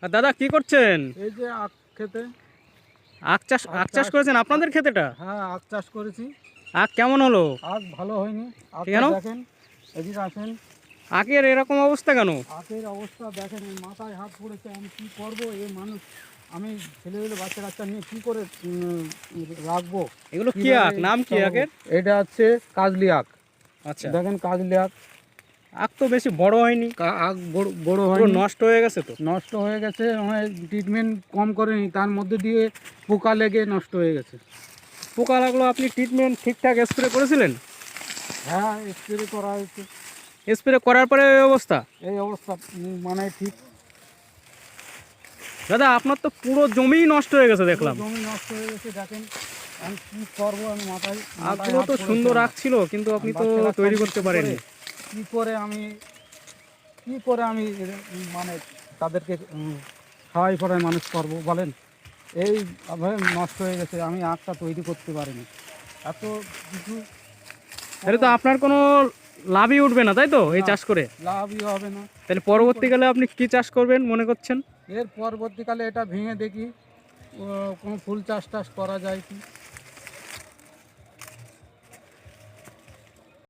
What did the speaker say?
আর দাদা কি করছেন? এই যে আখ খেতে। আখ চাষ করেছেন আপনাদের ক্ষেতেটা? হ্যাঁ, আখ চাষ করেছি। আখ কেমন হলো? আখ ভালো হয়নি। কেন? আখটা দেখেন, এদিকে আসেন। আখের এরকম অবস্থা কেন? আখের অবস্থা দেখেন, এই মাথায় হাত পড়েছে। আমি কি করব? এই মানুষ, আমি ছেলেগুলো বাচ্চা কাচ্চা নিয়ে কি করে রাখবো? এগুলো কি কিভাবে আখ? নাম কি চালাবো? আখের? এটা হচ্ছে কাজলি আখ। আচ্ছা, দেখেন কাজলি আখ। আখ তো বেশি বড় হয়নি, আখ বড় বড় পুরো হয়নি, নষ্ট হয়ে গেছে তো। নষ্ট হয়ে গেছে। ট্রিটমেন্ট কম করেনি, তার মধ্যে দিয়ে পোকা লেগে নষ্ট হয়ে গেছে। পোকা লাগলো, আপনি ট্রিটমেন্ট ঠিকঠাক স্প্রে করেছিলেন? হ্যাঁ, স্প্রে করা হয়েছে। স্প্রে করার পরে এই অবস্থা? এই অবস্থা মানে ঠিক। দাদা আপনার তো পুরো জমিই নষ্ট হয়ে গেছে দেখলাম। জমি নষ্ট হয়ে গেছে। দেখেন আমি কি করবো? আমি মাথায় আখগুলো হাত তো পড়েছে সুন্দর আমার। আখ ছিল, কিন্তু আপনি তো বাচ্চা কাচ্চা তৈরি নিয়ে করতে পারেননি। কি করে আমি মানে তাদেরকে খাওয়াই পড়াই মানুষ করবো বলেন? এইভাবে নষ্ট হয়ে গেছে। আমি আখটা তৈরি করতে পারিনি। এত কিছু তাহলে তো আপনার কোনো লাভই উঠবে না, তাই তো এই না, চাষ করে? লাভই হবে না। তাহলে পরবর্তীকালে আপনি কি চাষ করবেন মনে করছেন? এর পরবর্তীকালে এটা ভেঙে দেখি কোনো ফুল চাষ টাস করা যায় কি।